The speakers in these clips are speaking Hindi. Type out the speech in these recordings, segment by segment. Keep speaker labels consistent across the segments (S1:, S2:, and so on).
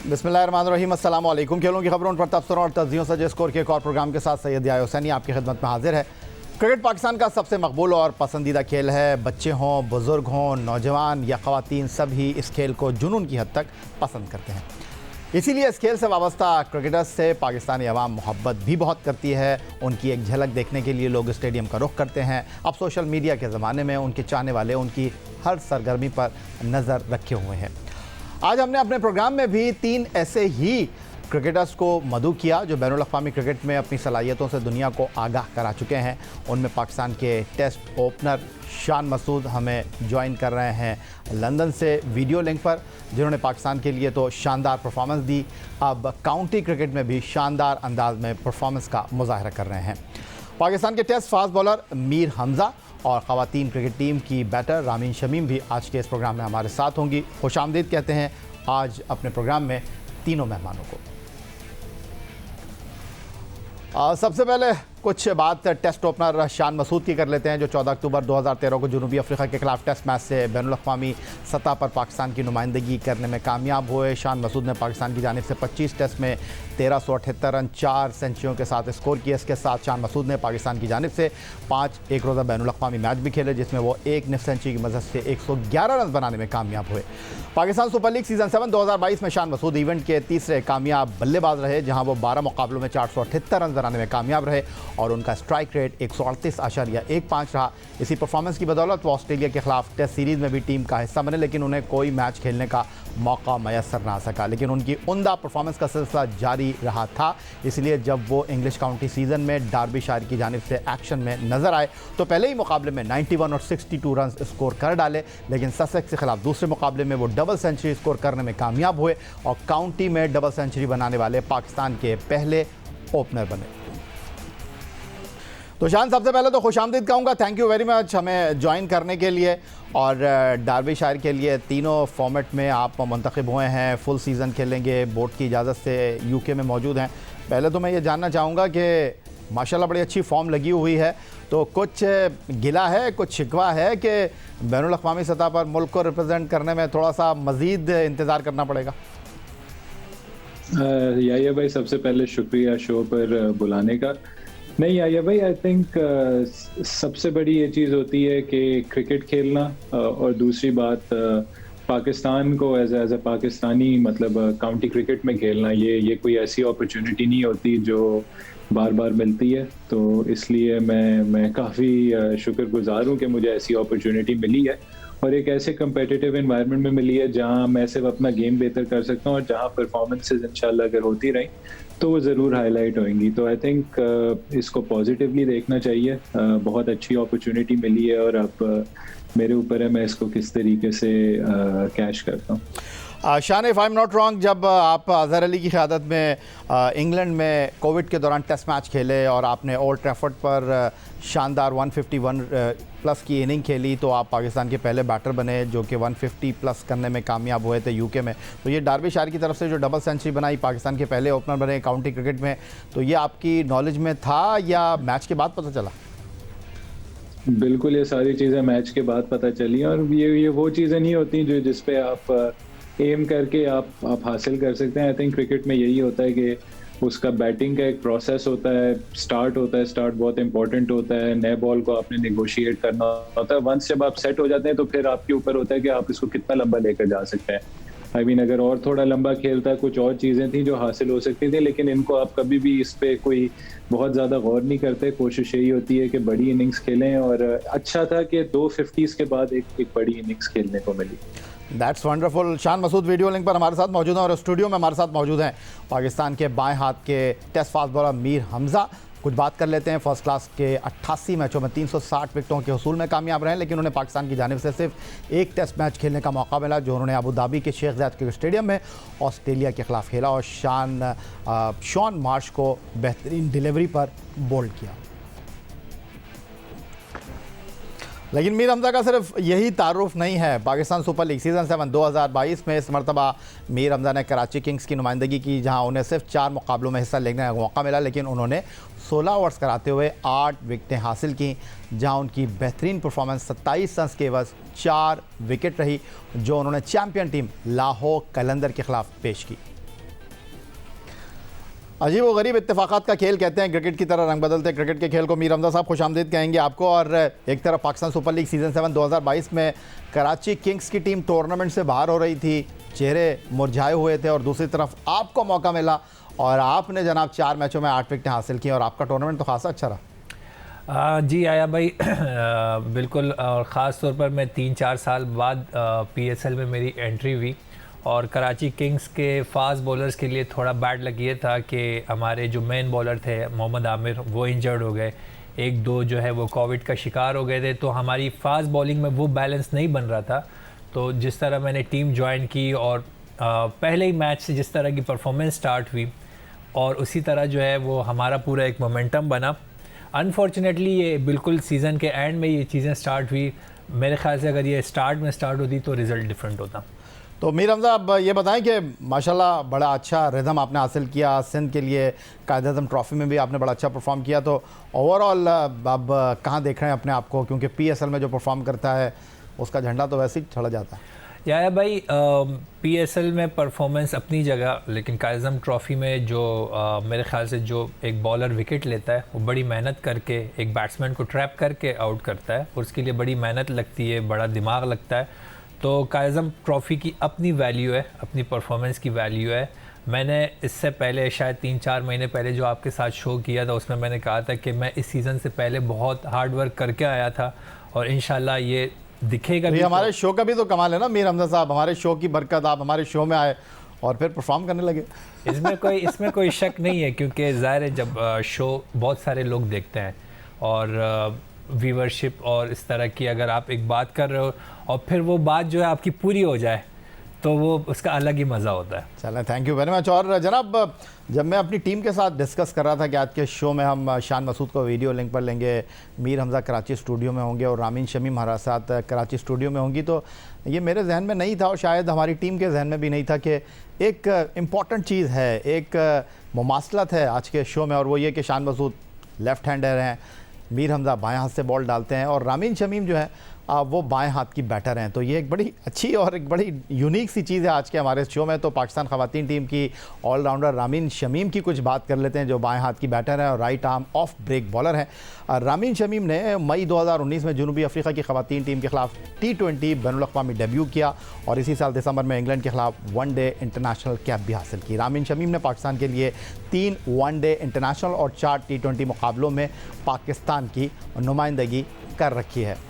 S1: बिस्मिल्लाहिर्रहमानिर्रहीम, अस्सलाम वालेकुम। खेलों की खबरों पर तबसरों और तज्जियों से स्कोर के एक और प्रोग्राम के साथ सैयद याह्या हुसैनी आपकी खिदमत में हाजिर है। क्रिकेट पाकिस्तान का सबसे मकबूल और पसंदीदा खेल है। बच्चे हों, बुज़ुर्ग हों, नौजवान या ख़वातीन, सभी इस खेल को जुनून की हद तक पसंद करते हैं। इसीलिए इस खेल से वाबस्ता क्रिकेटर्स से पाकिस्तानी अवाम मोहब्बत भी बहुत करती है। उनकी एक झलक देखने के लिए लोग स्टेडियम का रुख करते हैं। अब सोशल मीडिया के ज़माने में उनके चाहने वाले उनकी हर सरगर्मी पर नज़र रखे हुए हैं। आज हमने अपने प्रोग्राम में भी 3 ऐसे ही क्रिकेटर्स को मदऊ किया जो बैनुल अक़वामी क्रिकेट में अपनी सलाहियतों से दुनिया को आगाह करा चुके हैं। उनमें पाकिस्तान के टेस्ट ओपनर शान मसूद हमें ज्वाइन कर रहे हैं लंदन से वीडियो लिंक पर, जिन्होंने पाकिस्तान के लिए तो शानदार परफॉर्मेंस दी, अब काउंटी क्रिकेट में भी शानदार अंदाज में परफॉर्मेंस का मुजाहरा कर रहे हैं। पाकिस्तान के test fast bowler Mir Hamza और ख़वातीन क्रिकेट टीम की बैटर रामीन शमीम भी आज के इस प्रोग्राम में हमारे साथ होंगी। खुशामदीद कहते हैं आज अपने प्रोग्राम में तीनों मेहमानों को। सबसे पहले कुछ बात टेस्ट ओपनर शान मसूद की कर लेते हैं, जो 14 अक्टूबर 2013 को जनूबी अफ्रीका के खिलाफ टेस्ट मैच से बैनुल अक़वामी सतह पर पाकिस्तान की नुमाइंदगी करने में कामयाब हुए। शान मसूद ने पाकिस्तान की जानिब से 25 टेस्ट में 1378 रन 4 सेंचुरियों के साथ स्कोर किए। इसके साथ शान मसूद ने पाकिस्तान की जानिब से 5 एक रोज़ा बैनुल अक़वामी मैच भी खेले, जिसमें वो एक निफ सेंचुरी की मदद से 111 रन बनाने में कामयाब हुए। पाकिस्तान सुपर लीग सीज़न 7 2022 में शान मसूद इवेंट के तीसरे कामयाब बल्लेबाज रहे, जहाँ वो 12 मुकाबलों में 478 रन बनाने में कामयाब रहे और उनका स्ट्राइक रेट 138.15 रहा। इसी परफॉर्मेंस की बदौलत वो ऑस्ट्रेलिया के खिलाफ टेस्ट सीरीज़ में भी टीम का हिस्सा बने, लेकिन उन्हें कोई मैच खेलने का मौका मैसर ना सका। लेकिन उनकी उम्दा परफॉर्मेंस का सिलसिला जारी रहा था, इसलिए जब वो इंग्लिश काउंटी सीज़न में डार्बीशायर की जानिब से एक्शन में नजर आए तो पहले ही मुकाबले में 91 और 62 रन स्कोर कर डाले। लेकिन ससेक्स के खिलाफ दूसरे मुकाबले में वो डबल सेंचुरी स्कोर करने में कामयाब हुए और काउंटी में डबल सेंचुरी बनाने वाले पाकिस्तान के पहले ओपनर बने। तो शान, सबसे पहले तो खुशामदीद कहूँगा, थैंक यू वेरी मच हमें ज्वाइन करने के लिए। और डार्बीशायर के लिए तीनों फॉर्मेट में आप मुंतखब हुए हैं, फुल सीज़न खेलेंगे, बोर्ड की इजाज़त से यूके में मौजूद हैं। पहले तो मैं ये जानना चाहूँगा कि माशाल्लाह बड़ी अच्छी फॉर्म लगी हुई है, तो कुछ गिला है, कुछ शिकवा है कि बैनुल अक़वामी सतह पर मुल्क को रिप्रेजेंट करने में थोड़ा सा मज़ीद इंतज़ार करना पड़ेगा?
S2: याह्या भाई, सबसे पहले शुक्रिया शो पर बुलाने का। नहीं याह्या भाई, आई थिंक सबसे बड़ी ये चीज़ होती है कि क्रिकेट खेलना, और दूसरी बात पाकिस्तान को एज ए पाकिस्तानी मतलब काउंटी क्रिकेट में खेलना, ये कोई ऐसी अपॉर्चुनिटी नहीं होती जो बार बार मिलती है। तो इसलिए मैं काफ़ी शुक्रगुजार हूँ कि मुझे ऐसी अपॉर्चुनिटी मिली है और एक ऐसे कम्पिटिटिव एनवायरनमेंट में मिली है जहाँ मैं सिर्फ अपना गेम बेहतर कर सकता हूँ और जहाँ परफॉर्मेंसेज इंशाल्लाह अगर होती रही तो वो ज़रूर हाईलाइट होंगी। तो आई थिंक इसको पॉजिटिवली देखना चाहिए। बहुत अच्छी अपॉर्चुनिटी मिली है और अब मेरे ऊपर है मैं इसको किस तरीके से कैश करता हूँ।
S1: शान, if I am not wrong, जब आप अज़हर अली की क़यादत में इंग्लैंड में कोविड के दौरान टेस्ट मैच खेले और आपने ओल्ड ट्रैफर्ड पर शानदार 151 प्लस की इनिंग खेली, तो आप पाकिस्तान के पहले बैटर बने जो कि 150 प्लस करने में कामयाब हुए थे यूके में। तो ये डार्बीशायर की तरफ से जो डबल सेंचुरी बनाई, पाकिस्तान के पहले ओपनर बने काउंटी क्रिकेट में, तो ये आपकी नॉलेज में था या मैच के बाद पता चला?
S2: बिल्कुल, ये सारी चीज़ें मैच के बाद पता चली और ये वो चीज़ें नहीं होती जो जिस पे आप एम करके आप हासिल कर सकते हैं। आई थिंक क्रिकेट में यही होता है कि उसका बैटिंग का एक प्रोसेस होता है, स्टार्ट बहुत इंपॉर्टेंट होता है। नए बॉल को आपने नेगोशिएट करना होता है। वंस जब आप सेट हो जाते हैं तो फिर आपके ऊपर होता है कि आप इसको कितना लंबा लेकर जा सकते हैं। आई मीन, अगर और थोड़ा लंबा खेलता, कुछ और चीज़ें थी जो हासिल हो सकती थी, लेकिन इनको आप कभी भी इस पे कोई बहुत ज़्यादा गौर नहीं करते। कोशिश यही होती है कि बड़ी इनिंग्स खेलें और अच्छा था कि 250s के बाद एक बड़ी इनिंग्स खेलने को मिली।
S1: That's wonderful. Shan Masood video link पर हमारे साथ मौजूद हैं और स्टूडियो में हमारे साथ मौजूद हैं पाकिस्तान के बाएं हाथ के test fast bowler Mir Hamza. कुछ बात कर लेते हैं। फर्स्ट क्लास के 88 मैचों में 360 विकेटों के हसूल में कामयाब रहे, लेकिन उन्हें पाकिस्तान की जानिब से सिर्फ एक टेस्ट मैच खेलने का मौका मिला, जो उन्होंने अबू धाबी के शेख ज़ायद क्रिकेट स्टेडियम में ऑस्ट्रेलिया के खिलाफ खेला और शॉन मार्श को बेहतरीन डिलीवरी पर बोल्ड किया। लेकिन मीर हमज़ा का सिर्फ यही तारुफ नहीं है। पाकिस्तान सुपर लीग सीज़न 7 2022 में इस मरतबा मीर हमज़ा ने कराची किंग्स की नुमाइंदगी की, जहां उन्हें सिर्फ 4 मुकाबलों में हिस्सा लेने का मौका मिला, लेकिन उन्होंने 16 ओवर्स कराते हुए 8 विकेटें हासिल की, जहां उनकी बेहतरीन परफॉर्मेंस 27 रन के एवज 4 विकेट रही, जो उन्होंने चैम्पियन टीम लाहौर कलंदर के खिलाफ पेश की। अजीब व गरीब इत्तेफाकात का खेल कहते हैं क्रिकेट की तरह रंग बदलते क्रिकेट के खेल को। मीर हमजा साहब खुशामदीद कहेंगे आपको। और एक तरफ पाकिस्तान सुपर लीग सीज़न 7 2022 में कराची किंग्स की टीम टूर्नामेंट से बाहर हो रही थी, चेहरे मुरझाए हुए थे, और दूसरी तरफ आपको मौका मिला और आपने जनाब 4 मैचों में 8 विकेटें हासिल की और आपका टूर्नामेंट तो खासा अच्छा रहा।
S3: जी आया भाई बिल्कुल। और ख़ास तौर पर मैं 3-4 साल बाद PSL में मेरी एंट्री हुई, और कराची किंग्स के फास्ट बॉलर्स के लिए थोड़ा बैड लग ये था कि हमारे जो मेन बॉलर थे मोहम्मद आमिर वो इंजर्ड हो गए, 1-2 जो है वो कोविड का शिकार हो गए थे, तो हमारी फास्ट बॉलिंग में वो बैलेंस नहीं बन रहा था। तो जिस तरह मैंने टीम ज्वाइन की और पहले ही मैच से जिस तरह की परफॉर्मेंस स्टार्ट हुई, और उसी तरह जो है वो हमारा पूरा एक मोमेंटम बना। अनफॉर्चुनेटली ये बिल्कुल सीज़न के एंड में ये चीज़ें स्टार्ट हुई। मेरे ख्याल से अगर ये स्टार्ट में स्टार्ट होती तो रिज़ल्ट डिफरेंट होता।
S1: तो मीर हमजा अब ये बताएं कि माशाल्लाह बड़ा अच्छा रिदम आपने हासिल किया, सिंध के लिए कायद-ए-आज़म ट्रॉफ़ी में भी आपने बड़ा अच्छा परफॉर्म किया, तो ओवरऑल अब कहाँ देख रहे हैं अपने आप को, क्योंकि PSL में जो परफॉर्म करता है उसका झंडा तो वैसे ही चढ़ जाता है।
S3: या भाई PSL में परफॉर्मेंस अपनी जगह, लेकिन कायद-ए-आज़म ट्रॉफ़ी में जो मेरे ख्याल से जो एक बॉलर विकेट लेता है वो बड़ी मेहनत करके एक बैट्समैन को ट्रैप करके आउट करता है, और उसके लिए बड़ी मेहनत लगती है, बड़ा दिमाग लगता है। तो कायद-ए-आज़म ट्रॉफ़ी की अपनी वैल्यू है, अपनी परफॉर्मेंस की वैल्यू है। मैंने इससे पहले शायद 3-4 महीने पहले जो आपके साथ शो किया था उसमें मैंने कहा था कि मैं इस सीज़न से पहले बहुत हार्ड वर्क करके आया था, और इंशाल्लाह ये दिखेगा भी।
S1: हमारे शो का भी तो कमाल है ना मीर हमजा साहब, हमारे शो की बरकत, आप हमारे शो में आए और फिर परफॉर्म करने लगे।
S3: इसमें कोई शक नहीं है, क्योंकि ज़ाहिर है जब शो बहुत सारे लोग देखते हैं और व्यूवरशिप और इस तरह की अगर आप एक बात कर रहे हो और फिर वो बात जो है आपकी पूरी हो जाए तो वो उसका अलग ही मज़ा होता है।
S1: चलें, थैंक यू वेरी मच। और जनाब जब मैं अपनी टीम के साथ डिस्कस कर रहा था कि आज के शो में हम शान मसूद को वीडियो लिंक पर लेंगे, मीर हमजा कराची स्टूडियो में होंगे और रामीन शमीम हमारे साथ कराची स्टूडियो में होंगी, तो ये मेरे जहन में नहीं था और शायद हमारी टीम के जहन में भी नहीं था कि एक इम्पॉर्टेंट चीज़ है, एक मुमासलत है आज के शो में, और वो ये कि शान मसूद लेफ़्ट हैंडर हैं, मीर हमजा बाएं हाथ से बॉल डालते हैं और रामीन शमीम जो है वो बाएं हाथ की बैटर हैं। तो ये एक बड़ी अच्छी और एक बड़ी यूनिक सी चीज़ है आज के हमारे शो में। तो पाकिस्तान ख़वातीन टीम की ऑलराउंडर रामीन शमीम की कुछ बात कर लेते हैं, जो बाएं हाथ की बैटर है और right arm off break bowler हैं। रामीन शमीम ने मई 2019 में जनूबी अफ्रीका की ख़वातीन टीम के ख़िलाफ़ T20 बैनुल-अक़वामी डेब्यू किया और इसी साल दिसंबर में इंग्लैंड के ख़िलाफ़ वनडे इंटरनेशनल कैप भी हासिल की। रामीन शमीम ने पाकिस्तान के लिए 3 वनडे इंटरनेशनल और 4 T20 मुकाबलों में पाकिस्तान की नुमाइंदगी कर रखी है।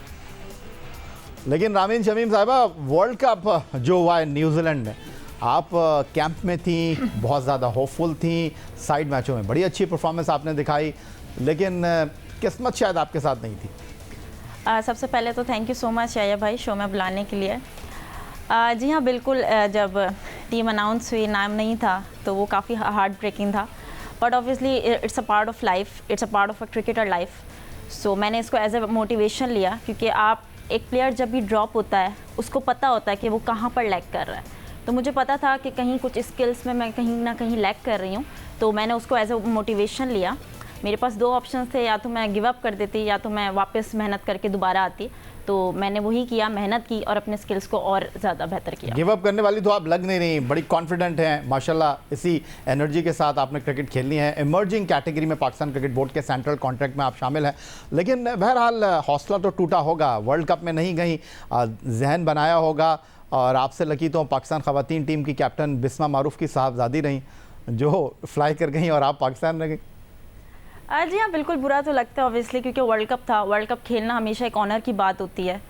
S1: लेकिन रामीन शमीम साहिबा, वर्ल्ड कप जो हुआ है न्यूजीलैंड में, आप कैंप में थी, बहुत ज़्यादा होपफुल थी, साइड मैचों में बड़ी अच्छी परफॉर्मेंस आपने दिखाई, लेकिन किस्मत शायद आपके साथ नहीं थी।
S4: सबसे पहले तो थैंक यू सो मच याया भाई शो में बुलाने के लिए। जी हाँ, बिल्कुल जब टीम अनाउंस हुई, नाम नहीं था, तो वो काफ़ी हार्ट ब्रेकिंग था, but obviously it's a part of life, it's a part of a cricketer life. So मैंने इसको एज ए मोटिवेशन लिया, क्योंकि आप एक प्लेयर जब भी ड्रॉप होता है उसको पता होता है कि वो कहाँ पर लैग कर रहा है। तो मुझे पता था कि कहीं कुछ स्किल्स में मैं कहीं ना कहीं लैग कर रही हूँ, तो मैंने उसको एज ए मोटिवेशन लिया। मेरे पास 2 ऑप्शन थे, या तो मैं गिव अप कर देती या तो मैं वापस मेहनत करके दोबारा आती। तो मैंने वही किया, मेहनत की और अपने स्किल्स को और ज़्यादा बेहतर किया।
S1: गिव अप करने वाली तो आप लग नहीं रही, बड़ी कॉन्फिडेंट हैं माशाल्लाह। इसी एनर्जी के साथ आपने क्रिकेट खेलनी है। इमर्जिंग कैटेगरी में पाकिस्तान क्रिकेट बोर्ड के सेंट्रल कॉन्ट्रैक्ट में आप शामिल हैं, लेकिन बहरहाल हौसला तो टूटा होगा, वर्ल्ड कप में नहीं कहीं जहन बनाया होगा। और आपसे लकी तो पाकिस्तान ख़वातीन टीम की कैप्टन बिस्मा मारूफ की साहबजादी रहीं, जो फ्लाई कर गई और आप पाकिस्तान रह गई।
S4: जी हाँ, बिल्कुल बुरा तो लगता है ऑब्वियसली, क्योंकि वर्ल्ड कप था। वर्ल्ड कप खेलना हमेशा एक ऑनर की बात होती है,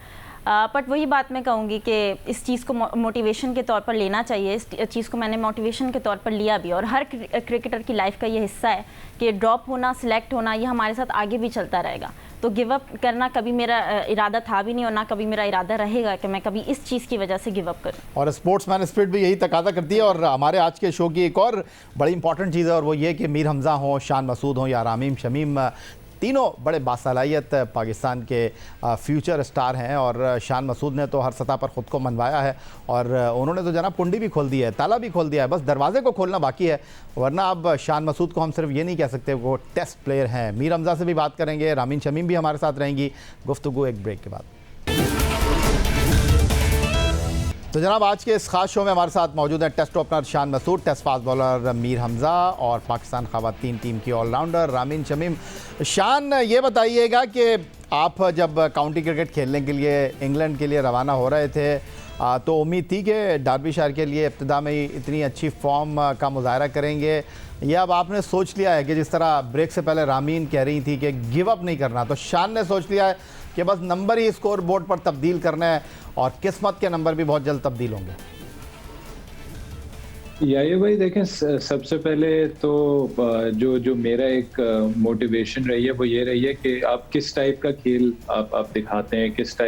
S4: बट वही बात मैं कहूँगी कि इस चीज़ को मोटिवेशन के तौर पर लेना चाहिए। इस चीज़ को मैंने मोटिवेशन के तौर पर लिया भी, और हर क्रिकेटर की लाइफ का ये हिस्सा है कि ड्रॉप होना, सिलेक्ट होना, ये हमारे साथ आगे भी चलता रहेगा। तो गिव अप करना कभी मेरा इरादा था भी नहीं, और ना कभी मेरा इरादा रहेगा कि मैं कभी इस चीज़ की वजह से गिव अप करूं।
S1: और स्पोर्ट्समैन स्पिरिट भी यही तकादा करती है। और हमारे आज के शो की एक और बड़ी इंपॉर्टेंट चीज़ है, और वो ये कि मीर हमजा हों, शान मसूद हों या रामीन शमीम, तीनों बड़े बासलाहियत पाकिस्तान के फ्यूचर स्टार हैं। और शान मसूद ने तो हर सतह पर ख़ुद को मनवाया है, और उन्होंने तो जनाब कुंडी भी खोल दी है, ताला भी खोल दिया है, बस दरवाजे को खोलना बाकी है। वरना अब शान मसूद को हम सिर्फ ये नहीं कह सकते वो टेस्ट प्लेयर हैं। मीर हमजा से भी बात करेंगे, रामीन शमीम भी हमारे साथ रहेंगी। गुफ्तगू एक ब्रेक के बाद। तो जनाब आज के इस खास शो में हमारे साथ मौजूद हैं test opener Shan Masood, test fast bowler Mir Hamza और पाकिस्तान ख़वातीन टीम की ऑलराउंडर रामीन शमीम। शान, ये बताइएगा कि आप जब काउंटी क्रिकेट खेलने के लिए इंग्लैंड के लिए रवाना हो रहे थे तो उम्मीद थी कि डार्बीशायर के लिए इब्तिदा में ही इतनी अच्छी फॉर्म का मुजाहरा करेंगे, या अब आपने सोच लिया है कि जिस तरह ब्रेक से पहले रामीन कह रही थी कि गिव अप नहीं करना, तो शान ने सोच लिया है कि बस नंबर ही स्कोर बोर्ड पर तब्दील करना है और किस्मत के नंबर भी बहुत जल्द तब्दील होंगे?
S2: ये भाई देखें, सबसे पहले तो जो मेरा एक मोटिवेशन रही है वो ये रही है कि आप किस टाइप का खेल आप दिखाते हैं, किस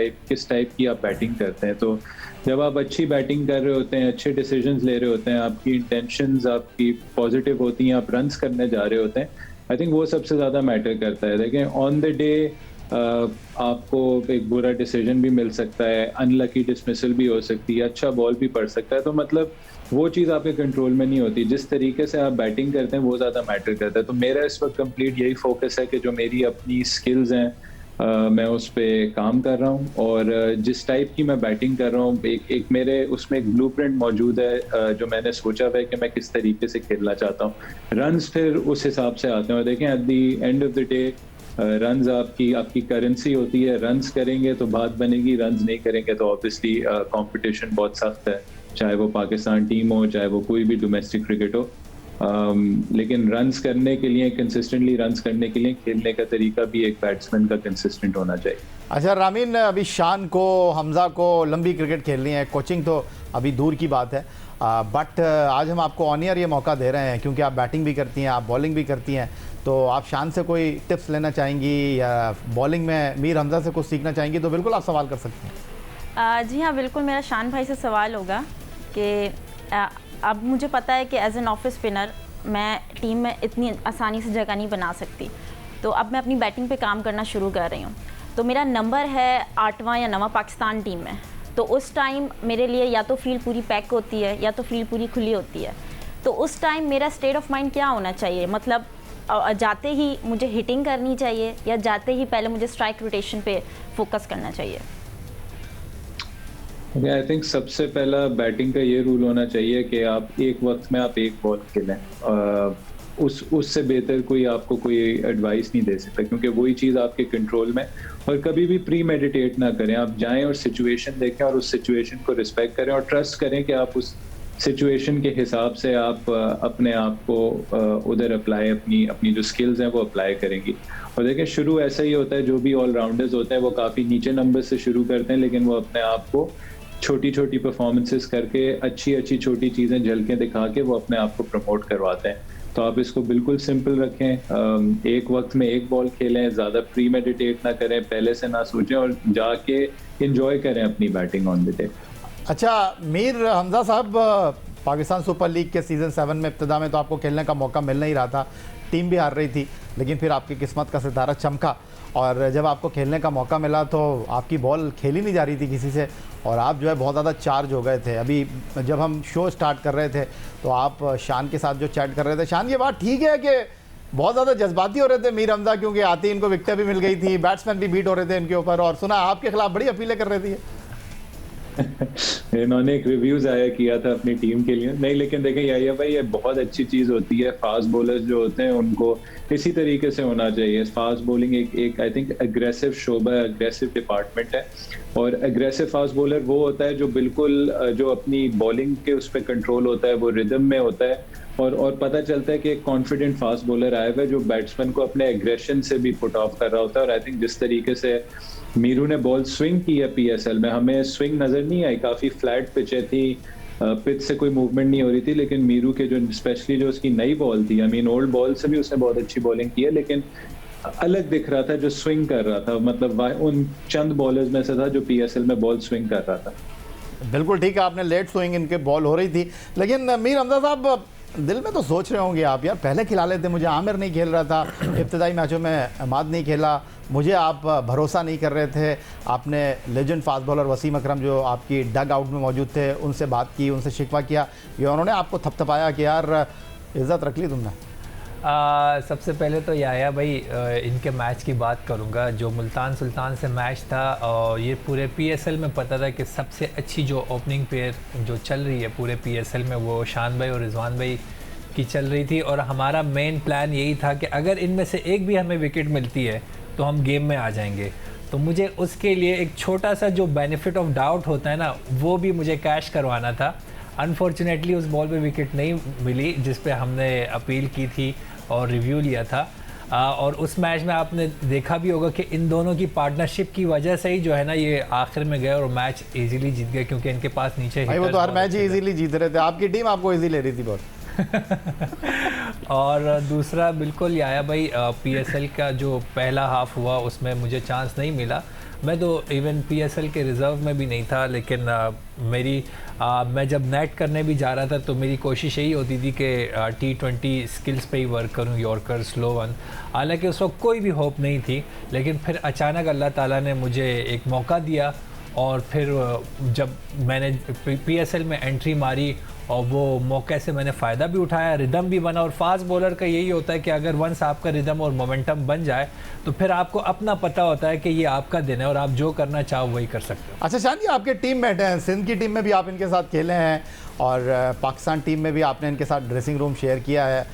S2: टाइप की आप बैटिंग करते हैं। तो जब आप अच्छी बैटिंग कर रहे होते हैं, अच्छे डिसीजंस ले रहे होते हैं, आपकी इंटेंशंस आपकी पॉजिटिव होती हैं, आप रन्स करने जा रहे होते हैं, आई थिंक वो सबसे ज़्यादा मैटर करता है। देखें, ऑन द डे आपको एक बुरा डिसीजन भी मिल सकता है, अनलकी डिसमिसल भी हो सकती है, अच्छा बॉल भी पड़ सकता है, तो मतलब वो चीज़ आपके कंट्रोल में नहीं होती। जिस तरीके से आप बैटिंग करते हैं वो ज़्यादा मैटर करता है। तो मेरा इस वक्त कंप्लीट यही फोकस है कि जो मेरी अपनी स्किल्स हैं मैं उस पर काम कर रहा हूँ, और जिस टाइप की मैं बैटिंग कर रहा हूँ एक मेरे उसमें एक ब्लूप्रिंट मौजूद है जो मैंने सोचा हुआ है कि मैं किस तरीके से खेलना चाहता हूँ। रन्स फिर उस हिसाब से आते हैं। देखें, at the end of the day runs आपकी करेंसी होती है। रन्स करेंगे तो बात बनेगी, रन्स नहीं करेंगे तो ऑब्वियसली कंपटीशन बहुत सख्त है, चाहे वो पाकिस्तान टीम हो, चाहे वो कोई भी डोमेस्टिक क्रिकेट हो। लेकिन रन्स करने के लिए, कंसिस्टेंटली रन्स करने के लिए खेलने का तरीका भी एक बैट्समैन का कंसिस्टेंट होना चाहिए।
S1: अच्छा रामीन, अभी शान को, हमज़ा को लंबी क्रिकेट खेलनी है, कोचिंग तो अभी दूर की बात है, बट आज हम आपको ऑन एयर ये मौका दे रहे हैं क्योंकि आप बैटिंग भी करती हैं, आप बॉलिंग भी करती हैं, तो आप शान से कोई टिप्स लेना चाहेंगी या बॉलिंग में मीर हमज़ा से कुछ सीखना चाहेंगी तो बिल्कुल आप सवाल कर सकते हैं।
S4: जी हाँ, बिल्कुल मेरा शान भाई से सवाल होगा कि अब मुझे पता है कि एज एन ऑफ स्पिनर मैं टीम में इतनी आसानी से जगह नहीं बना सकती, तो अब मैं अपनी बैटिंग पे काम करना शुरू कर रही हूँ। तो मेरा नंबर है 8वां या 9वां पाकिस्तान टीम में, तो उस टाइम मेरे लिए या तो फील्ड पूरी पैक होती है या तो फील्ड पूरी खुली होती है। तो उस टाइम मेरा स्टेट ऑफ माइंड क्या होना चाहिए? मतलब जाते ही मुझे हिटिंग करनी चाहिए या जाते ही पहले मुझे स्ट्राइक रोटेशन पे फोकस करना चाहिए?
S2: आई थिंक सबसे पहला बैटिंग का ये रूल होना चाहिए कि आप एक वक्त में आप एक बॉल खेलें। उससे बेहतर कोई आपको कोई एडवाइस नहीं दे सकता, क्योंकि वही चीज़ आपके कंट्रोल में। और कभी भी प्री मेडिटेट ना करें, आप जाएं और सिचुएशन देखें और उस सिचुएशन को रिस्पेक्ट करें और ट्रस्ट करें कि आप उस सिचुएशन के हिसाब से आप अपने आप को उधर अप्लाई, अपनी जो स्किल्स हैं वो अप्लाई करेंगी। और देखिए, शुरू ऐसा ही होता है, जो भी ऑलराउंडर्स होते हैं वो काफ़ी नीचे नंबर से शुरू करते हैं, लेकिन वो अपने आप को छोटी छोटी परफॉर्मेंसेस करके, अच्छी छोटी चीज़ें झलकें दिखा के वो अपने आप को प्रमोट करवाते हैं। तो आप इसको बिल्कुल सिंपल रखें, एक वक्त में एक बॉल खेलें, ज़्यादा प्री मेडिटेट ना करें, पहले से ना सोचें और जाके इंजॉय करें अपनी बैटिंग ऑन द डे।
S1: अच्छा मीर हमज़ा साहब, पाकिस्तान सुपर लीग के सीज़न 7 में इब्तिदा में तो आपको खेलने का मौका मिल नहीं रहा था, टीम भी हार रही थी, लेकिन फिर आपकी किस्मत का सितारा चमका और जब आपको खेलने का मौका मिला तो आपकी बॉल खेली नहीं जा रही थी किसी से और आप जो है बहुत ज़्यादा चार्ज हो गए थे। अभी जब हम शो स्टार्ट कर रहे थे तो आप शान के साथ जो चैट कर रहे थे, शान ये बात ठीक है कि बहुत ज़्यादा जज्बाती हो रहे थे मीर हमज़ा, क्योंकि आती इनको विकेटें भी मिल गई थी, बैट्समैन भी बीट हो रहे थे इनके ऊपर, और सुना आपके खिलाफ बड़ी अपीलें कर रहे थे।
S2: इन्होंने एक रिव्यूज आया किया था अपनी टीम के लिए। नहीं, लेकिन देखें यार भाई, ये बहुत अच्छी चीज़ होती है। फास्ट बॉलर्स जो होते हैं उनको इसी तरीके से होना चाहिए। फास्ट बॉलिंग एक आई थिंक एग्रेसिव शोबा है, एग्रेसिव डिपार्टमेंट है, और एग्रेसिव फास्ट बॉलर वो होता है जो बिल्कुल जो अपनी बॉलिंग के उस पर कंट्रोल होता है, वो रिदम में होता है, और पता चलता है कि एक कॉन्फिडेंट फास्ट बॉलर आया हुआ है जो बैट्समैन को अपने एग्रेशन से भी पुट ऑफ कर रहा होता है। और आई थिंक जिस तरीके से मीरू ने बॉल स्विंग की है पीएसएल में, हमें स्विंग नजर नहीं आई, काफी फ्लैट पिचें थी, पिच से कोई मूवमेंट नहीं हो रही थी, लेकिन मीरू के जो स्पेशली जो उसकी नई बॉल थी, आई मीन ओल्ड बॉल से भी उसने बहुत अच्छी बॉलिंग की है, लेकिन अलग दिख रहा था जो स्विंग कर रहा था, मतलब उन चंद बॉलर्स में से था जो पीएसएल में बॉल स्विंग कर रहा था।
S1: बिल्कुल ठीक है, आपने लेट स्विंग इनके बॉल हो रही थी, लेकिन मीर हमज़ा साहब दिल में तो सोच रहे होंगे आप, यार पहले खिला लेते, मुझे आमिर नहीं खेल रहा था, इब्तिदाई मैचों में अहमद नहीं खेला, मुझे आप भरोसा नहीं कर रहे थे। आपने लेजेंड फास्ट बॉलर वसीम अकरम जो आपकी डग आउट में मौजूद थे उनसे बात की, उन्होंने शिकवा किया, या उन्होंने आपको थपथपाया कि यार इज़्ज़त रख ली तुमने?
S3: सबसे पहले तो याया भाई इनके मैच की बात करूंगा। जो मुल्तान सुल्तान से मैच था और ये पूरे पीएसएल में पता था कि सबसे अच्छी जो ओपनिंग पेयर जो चल रही है पूरे पीएसएल में वो शान भाई और रिजवान भाई की चल रही थी। और हमारा मेन प्लान यही था कि अगर इनमें से एक भी हमें विकेट मिलती है तो हम गेम में आ जाएंगे। तो मुझे उसके लिए एक छोटा सा जो बेनिफिट ऑफ डाउट होता है ना, वो भी मुझे कैश करवाना था। अनफॉर्चुनेटली उस बॉल पे विकेट नहीं मिली जिस पे हमने अपील की थी और रिव्यू लिया था। और उस मैच में आपने देखा भी होगा कि इन दोनों की पार्टनरशिप की वजह से ही जो है ना ये आखिर में गए और मैच इजीली जीत गए, क्योंकि इनके पास नीचे
S1: भाई वो तो हर मैच ही इजीली जीत रहे थे, आपकी टीम आपको इजी ले रही थी बहुत।
S3: और दूसरा बिल्कुल याया भाई पीएसएल का जो पहला हाफ हुआ उसमें मुझे चांस नहीं मिला। मैं तो इवन पीएसएल के रिज़र्व में भी नहीं था, लेकिन मैं जब नेट करने भी जा रहा था तो मेरी कोशिश यही होती थी कि T20 स्किल्स पे ही वर्क करूं, यॉर्कर, स्लो वन। हालांकि उस वक्त कोई भी होप नहीं थी, लेकिन फिर अचानक अल्लाह ताला ने मुझे एक मौका दिया और फिर जब मैंने पीएसएल में एंट्री मारी और वो मौके से मैंने फ़ायदा भी उठाया, रिदम भी बना। और फास्ट बॉलर का यही होता है कि अगर वंस आपका रिदम और मोमेंटम बन जाए तो फिर आपको अपना पता होता है कि ये आपका दिन है और आप जो करना चाहो वही कर सकते हो।
S1: अच्छा शान जी, आपके टीम मेट हैं, सिंध की टीम में भी आप इनके साथ खेले हैं और पाकिस्तान टीम में भी आपने इनके साथ ड्रेसिंग रूम शेयर किया है।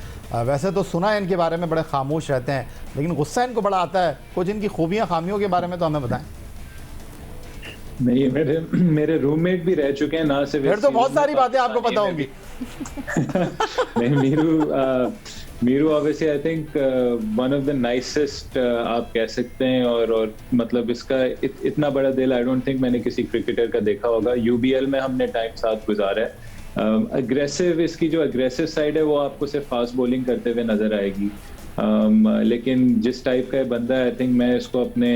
S1: वैसे तो सुना है इनके बारे में बड़े खामोश रहते हैं, लेकिन गुस्सा इनको बड़ा आता है। कुछ इनकी खूबियाँ खामियों के बारे में तो हमें बताएं।
S2: नहीं, मेरे रूममेट भी रह चुके हैं ना, सिर्फ
S1: फिर तो बहुत सारी बातें आपको पता होंगी।
S2: नहीं, Meeru obviously I think one of the nicest आप कह सकते हैं। और मतलब इसका इतना बड़ा दिल आई डोंट थिंक मैंने किसी क्रिकेटर का देखा होगा। यूबीएल में हमने टाइम साथ गुजारा है। अग्रेसिव, इसकी जो अग्रेसिव साइड है वो आपको सिर्फ फास्ट बॉलिंग करते हुए नजर आएगी। लेकिन जिस टाइप का बंदा है, आई थिंक मैं इसको अपने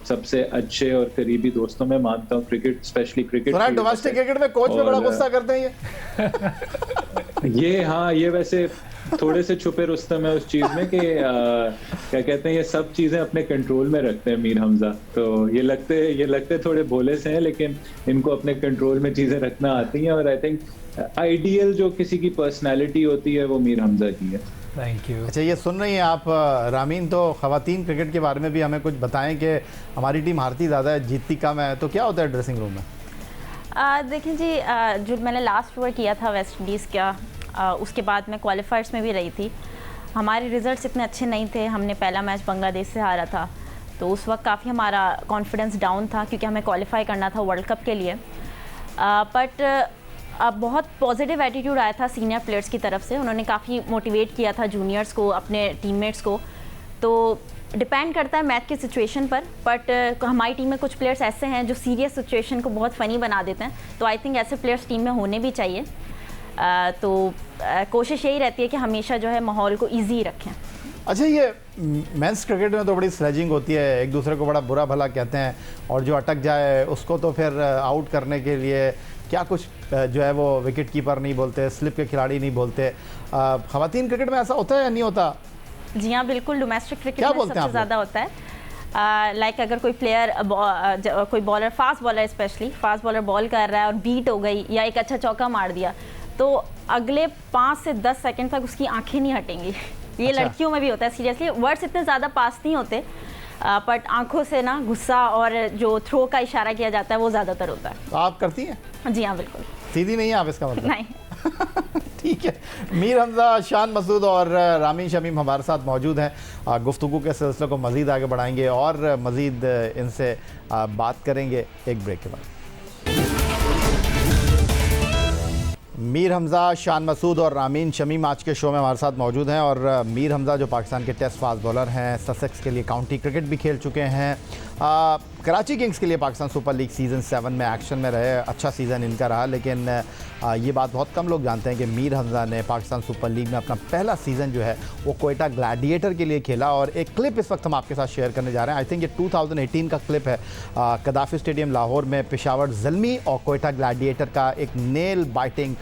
S2: सबसे अच्छे और करीबी दोस्तों में मानता हूँ। Cricket, specially cricket,
S1: domestic cricket में कोच में बड़ा गुस्सा करते हैं
S2: ये हाँ, ये वैसे थोड़े से छुपे रुस्तम है उस चीज में कि क्या कहते हैं, ये सब चीजें अपने कंट्रोल में रखते हैं मीर हमजा। तो ये लगते थोड़े भोले से हैं, लेकिन इनको अपने कंट्रोल में चीजें रखना आती हैं। और आई थिंक आइडियल जो किसी की पर्सनैलिटी होती है वो मीर हमजा की है।
S3: Thank you.
S1: अच्छा, ये सुन रही हैं आप रामीन, तो ख़वातीन क्रिकेट के बारे में भी हमें कुछ बताएं कि हमारी टीम हारती ज़्यादा है, जीतती कम है, तो क्या होता है ड्रेसिंग रूम में?
S4: देखिए जी, जो मैंने लास्ट टूर किया था वेस्ट इंडीज़ का, उसके बाद मैं क्वालिफायर्स में भी रही थी। हमारे रिज़ल्ट्स इतने अच्छे नहीं थे। हमने पहला मैच बांग्लादेश से हारा था, तो उस वक्त काफ़ी हमारा कॉन्फिडेंस डाउन था क्योंकि हमें क्वालिफाई करना था वर्ल्ड कप के लिए। बट बहुत पॉजिटिव एटीट्यूड आया था सीनियर प्लेयर्स की तरफ से। उन्होंने काफ़ी मोटिवेट किया था जूनियर्स को, अपने टीममेट्स को। तो डिपेंड करता है मैच की सिचुएशन पर, बट हमारी टीम में कुछ प्लेयर्स ऐसे हैं जो सीरियस सिचुएशन को बहुत फ़नी बना देते हैं। तो आई थिंक ऐसे प्लेयर्स टीम में होने भी चाहिए। तो कोशिश यही रहती है कि हमेशा जो है माहौल को ईजी रखें।
S1: अच्छा, ये मेंस क्रिकेट में तो बड़ी स्लेजिंग होती है, एक दूसरे को बड़ा बुरा भला कहते हैं, और जो अटक जाए उसको तो फिर आउट करने के लिए क्या कुछ जो है वो विकेट कीपर नहीं बोलते, स्लिप के खिलाड़ी नहीं बोलते। ख़वातीन क्रिकेट में ऐसा होता है या नहीं होता?
S4: जी हाँ, बिल्कुल। डोमेस्टिक क्रिकेट में सबसे ज़्यादा होता है। लाइक अगर कोई प्लेयर, कोई bowler, fast bowler specially, fast bowler ball कर रहा है और बीट हो गई या एक अच्छा चौका मार दिया, तो अगले 5 से 10 सेकंड तक उसकी आंखें नहीं हटेंगी। ये
S1: अच्छा।
S4: लड़कियों में भी होता है। सीरियसली वर्ड्स इतने ज़्यादा पास नहीं होते, बट आंखों से ना गुस्सा और जो थ्रो का इशारा किया जाता है वो ज़्यादातर होता है।
S1: तो आप करती हैं?
S4: जी हाँ, बिल्कुल।
S1: सीधी नहीं है आप, इसका मतलब?
S4: नहीं।
S1: ठीक है। मीर हमजा, शान मसूद और रामीन शमीम हमारे साथ मौजूद हैं। गुफ्तगू के सिलसिले को मज़ीद आगे बढ़ाएंगे और मज़ीद इनसे बात करेंगे एक ब्रेक के बाद। मीर हमजा, शान मसूद और रामीन शमीम आज के शो में हमारे साथ मौजूद हैं। और मीर हमजा जो पाकिस्तान के टेस्ट फास्ट बॉलर हैं, ससेक्स के लिए काउंटी क्रिकेट भी खेल चुके हैं, कराची किंग्स के लिए पाकिस्तान सुपर लीग सीज़न 7 में एक्शन में रहे। अच्छा सीज़न इनका रहा, लेकिन ये बात बहुत कम लोग जानते हैं कि मीर हमजा ने पाकिस्तान सुपर लीग में अपना पहला सीज़न जो है वो क्वेटा ग्लैडिएटर के लिए खेला। और एक क्लिप इस वक्त हम आपके साथ शेयर करने जा रहे हैं। आई थिंक ये 2018 का क्लिप है। कदाफी स्टेडियम लाहौर में पेशावर ज़ल्मी और क्वेटा ग्लैडिएटर का एक नेल बाइटिंग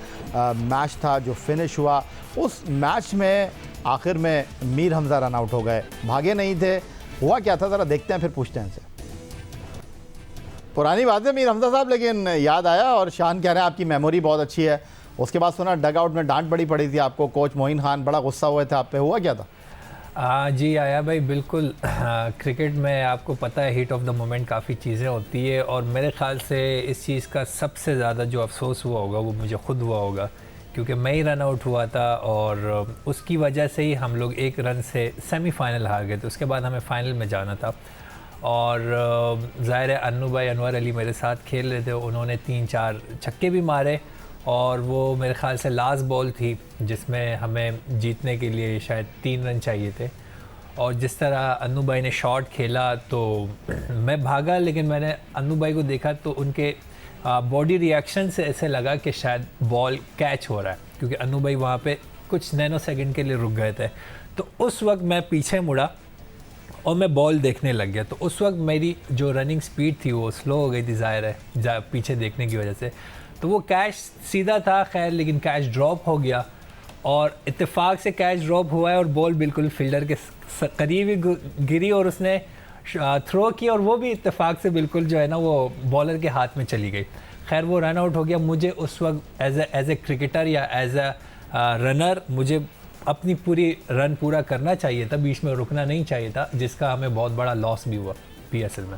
S1: मैच था जो फिनिश हुआ। उस मैच में आखिर में मीर हमजा रन आउट हो गए, भागे नहीं थे। हुआ क्या था ज़रा देखते हैं, फिर पूछते हैं इनसे। पुरानी बात है मीर हमजा साहब, लेकिन याद आया। और शान कह रहे हैं आपकी मेमोरी बहुत अच्छी है उसके बाद सुना डग आउट में डांट बड़ी पड़ी थी आपको, कोच मोइन खान बड़ा गुस्सा हुए थे आप पे, हुआ क्या था?
S3: जी आया भाई, बिल्कुल। क्रिकेट में आपको पता है हीट ऑफ द मोमेंट काफ़ी चीज़ें होती है, और मेरे ख़्याल से इस चीज़ का सबसे ज़्यादा जो अफसोस हुआ होगा वो मुझे खुद हुआ होगा, क्योंकि मैं ही रन आउट हुआ था और उसकी वजह से ही हम लोग एक रन से सेमीफाइनल हार गए थे। उसके बाद हमें फ़ाइनल में जाना था, और ज़ाहिर है अन्नू भाई अनवर अली मेरे साथ खेल रहे थे, उन्होंने 3-4 छक्के भी मारे, और वो मेरे ख़्याल से लास्ट बॉल थी जिसमें हमें जीतने के लिए शायद 3 रन चाहिए थे। और जिस तरह अन्नू भाई ने शॉट खेला तो मैं भागा, लेकिन मैंने अन्नू भाई को देखा तो उनके बॉडी रिएक्शन से ऐसे लगा कि शायद बॉल कैच हो रहा है, क्योंकि अन्नू भाई वहाँ पे कुछ नैनो सेकंड के लिए रुक गए थे। तो उस वक्त मैं पीछे मुड़ा और मैं बॉल देखने लग गया। तो उस वक्त मेरी जो रनिंग स्पीड थी वो स्लो हो गई थी, ज़ाहिर है पीछे देखने की वजह से। तो वो कैच सीधा था खैर, लेकिन कैच ड्रॉप हो गया, और इत्तेफाक से कैच ड्रॉप हुआ है और बॉल बिल्कुल फील्डर के करीब ही गिरी और उसने थ्रो की, और वो भी इत्तेफाक से बिल्कुल जो है ना वो बॉलर के हाथ में चली गई। खैर वो रन आउट हो गया। मुझे उस वक्त एज ए क्रिकेटर या एज ए रनर मुझे अपनी पूरी रन पूरा करना चाहिए था, बीच में रुकना नहीं चाहिए था, जिसका हमें बहुत बड़ा लॉस भी हुआ PSL में।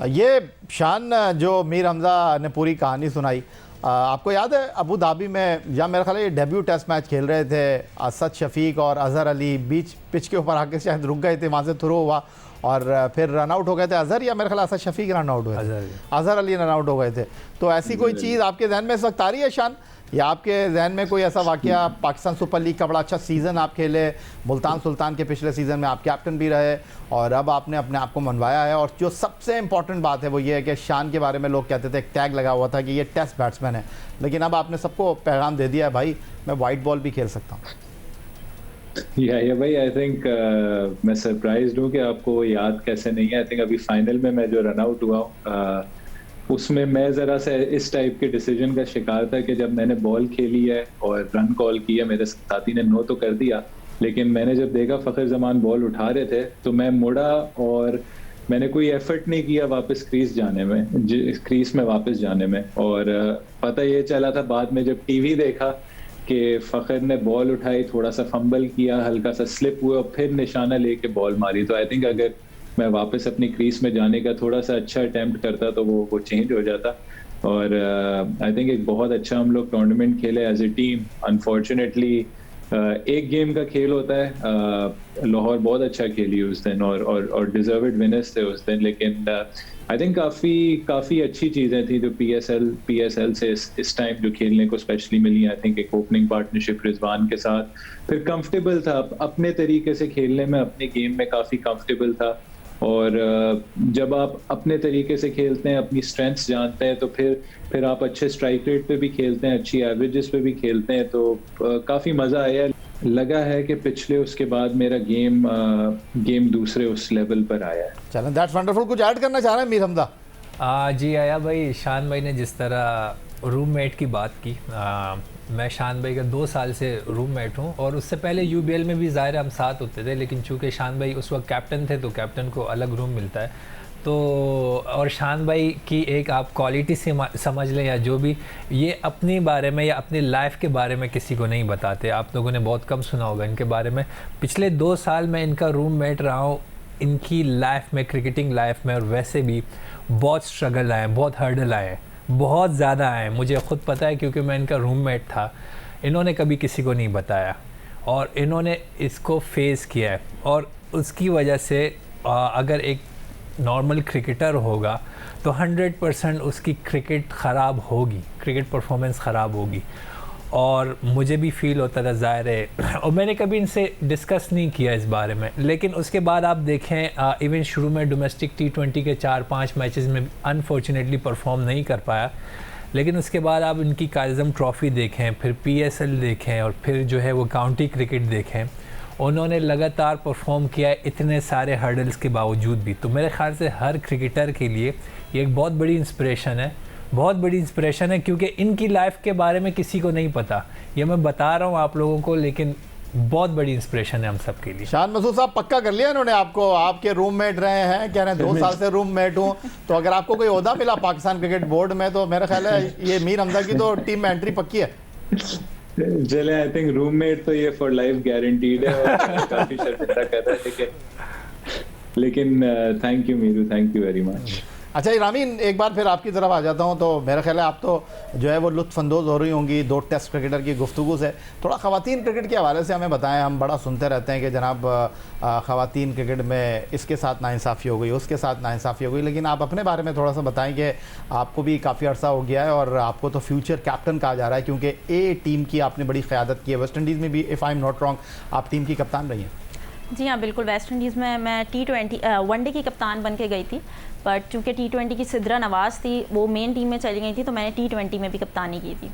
S1: ये शान जो मीर हमज़ा ने पूरी कहानी सुनाई, आपको याद है अबू धाबी में या मेरा ख्याल है ये डेब्यू टेस्ट मैच खेल रहे थे, असद शफीक और अजहर अली बीच पिच के ऊपर आके शायद रुक गए थे, वहाँ से थ्रो हुआ और फिर रन आउट हो गए थे अजहर, या मेरा ख्याल असद शफीक रन आउट हुए थे, अजहर अली रन आउट हो गए थे। तो ऐसी कोई चीज़ आपके जहन में इस वक्त आ रही है शान, या आपके जहन में कोई ऐसा वाकया? पाकिस्तान सुपर लीग का बड़ा अच्छा सीज़न आप खेले, मुल्तान सुल्तान के पिछले सीज़न में आप कैप्टन भी रहे, और अब आपने अपने आप को मनवाया है, और जो सबसे इंपॉर्टेंट बात है वो ये है कि शान के बारे में लोग कहते थे, एक टैग लगा हुआ था कि ये टेस्ट बैट्समैन है, लेकिन अब आपने सबको पैगाम दे दिया है भाई मैं वाइट बॉल भी खेल सकता हूँ।
S2: या भाई आई थिंक मैं सरप्राइज्ड हूँ कि आपको वो याद कैसे नहीं है। आई थिंक अभी फाइनल में मैं जो रन आउट हुआ हूँ उसमें मैं ज़रा सा इस टाइप के डिसीजन का शिकार था कि जब मैंने बॉल खेली है और रन कॉल किया, मेरे साथी ने नो तो कर दिया, लेकिन मैंने जब देखा फ़खर जमान बॉल उठा रहे थे तो मैं मुड़ा और मैंने कोई एफर्ट नहीं किया वापस क्रीज में वापस जाने में। और पता ये चला था बाद में जब टीवी देखा कि फ़खर ने बॉल उठाई, थोड़ा सा फंबल किया, हल्का सा स्लिप हुआ और फिर निशाना लेके बॉल मारी। तो आई थिंक अगर मैं वापस अपनी क्रीज में जाने का थोड़ा सा अच्छा अटेम्प्ट करता तो वो चेंज हो जाता। और आई थिंक एक बहुत अच्छा हम लोग टूर्नामेंट खेले एज ए टीम। अनफॉर्चुनेटली एक गेम का खेल होता है, लाहौर बहुत अच्छा खेली उस दिन और डिजर्व्ड विनर्स थे उस दिन, लेकिन आई थिंक काफ़ी अच्छी चीज़ें थी जो PSL से इस टाइम जो खेलने को स्पेशली मिली। आई थिंक एक ओपनिंग पार्टनरशिप रिजवान के साथ, फिर कंफर्टेबल था अपने तरीके से खेलने में, अपने गेम में काफ़ी कंफर्टेबल था। और जब आप अपने तरीके से खेलते हैं, अपनी स्ट्रेंथ्स जानते हैं, तो फिर आप अच्छे स्ट्राइक रेट पे भी खेलते हैं, अच्छी एवरेजेस पे भी खेलते हैं, तो काफ़ी मज़ा आया। लगा है कि पिछले उसके बाद मेरा गेम दूसरे उस लेवल पर आया है।
S1: चलें, दैट्स वंडरफुल। कुछ ऐड करना चाह रहे हैं मीर हमदा?
S3: जी आया भाई, शान भाई ने जिस तरह रूममेट की बात की, मैं शान भाई का 2 साल से रूममेट हूँ, और उससे पहले UBL में भी ज़ाहिर हम साथ होते थे, लेकिन चूँकि शान भाई उस वक्त कैप्टन थे तो कैप्टन को अलग रूम मिलता है। तो और शान भाई की एक आप क्वालिटी से समझ लें या जो भी, ये अपने बारे में या अपनी लाइफ के बारे में किसी को नहीं बताते। आप लोगों ने बहुत कम सुना होगा इनके बारे में। पिछले 2 साल में इनका रूममेट रहा हूँ, इनकी लाइफ में, क्रिकेटिंग लाइफ में, और वैसे भी बहुत स्ट्रगल आए, बहुत हर्डल आए, बहुत ज़्यादा आए। मुझे ख़ुद पता है क्योंकि मैं इनका रूममेट था। इन्होंने कभी किसी को नहीं बताया और इन्होंने इसको फेस किया है, और उसकी वजह से अगर एक नॉर्मल क्रिकेटर होगा तो 100% उसकी क्रिकेट ख़राब होगी, क्रिकेट परफॉर्मेंस ख़राब होगी। और मुझे भी फील होता था, ज़ाहिर है, और मैंने कभी इनसे डिस्कस नहीं किया इस बारे में। लेकिन उसके बाद आप देखें, इवन शुरू में डोमेस्टिक T20 के 4-5 मैचेस में अनफॉर्चुनेटली परफॉर्म नहीं कर पाया, लेकिन उसके बाद आप इनकी कायज़म ट्रॉफ़ी देखें, फिर PSL देखें, और फिर जो है वो काउंटी क्रिकेट देखें, उन्होंने लगातार परफॉर्म किया है इतने सारे हर्डल्स के बावजूद भी। तो मेरे ख़्याल से हर क्रिकेटर के लिए ये एक बहुत बड़ी इंस्पिरेशन है, बहुत बड़ी इंस्पिरेशन है, क्योंकि इनकी लाइफ के बारे में किसी को नहीं पता। ये मैं बता रहा हूँ आप लोगों को, लेकिन बहुत बड़ी इंस्पिरेशन है हम सब के लिए।
S1: शान मसूद साहब, पक्का कर लिया इन्होंने आपको, आपके रूममेट रहे हैं, कह रहे हैं 2 साल से रूममेट हूँ, तो अगर आपको कोई ओहदा मिला पाकिस्तान क्रिकेट बोर्ड में तो मेरा ख्याल है ये मीर हमजा की तो टीम में एंट्री पक्की है।
S2: चले, आई थिंक रूममेट तो ये फॉर लाइफ गारंटीड है और काफी शर्मिंदा कर रहा है, लेकिन thank you Meeru, thank you very much.
S1: अच्छा इरामीन, एक बार फिर आपकी तरफ आ जाता हूँ। तो मेरा ख्याल है आप तो जो है वो लुत्फ़अंदोज़ हो रही होंगी 2 टेस्ट क्रिकेटर की गुफ्तगू से। थोड़ा ख़वातीन क्रिकेट के हवाले से हमें बताएं। हम बड़ा सुनते रहते हैं कि जनाब ख़वातीन क्रिकेट में इसके साथ नाइंसाफ़ी हो गई, उसके साथ नाइंसाफ़ी हो गई, लेकिन आप अपने बारे में थोड़ा सा बताएं कि आपको भी काफ़ी अर्सा हो गया है और आपको तो फ्यूचर कैप्टन कहा जा रहा है, क्योंकि ए टीम की आपने बड़ी क़यादत की है। वेस्ट इंडीज़ में भी, if I am not wrong, आप टीम की कप्तान रही हैं।
S4: जी हाँ बिल्कुल, वेस्ट इंडीज़ में मैं T20 वनडे की कप्तान बन के गई थी, बट चूँकि T20 की सिद्रा नवाज़ थी, वो मेन टीम में चली गई थी, तो मैंने T20 में भी कप्तानी की थी।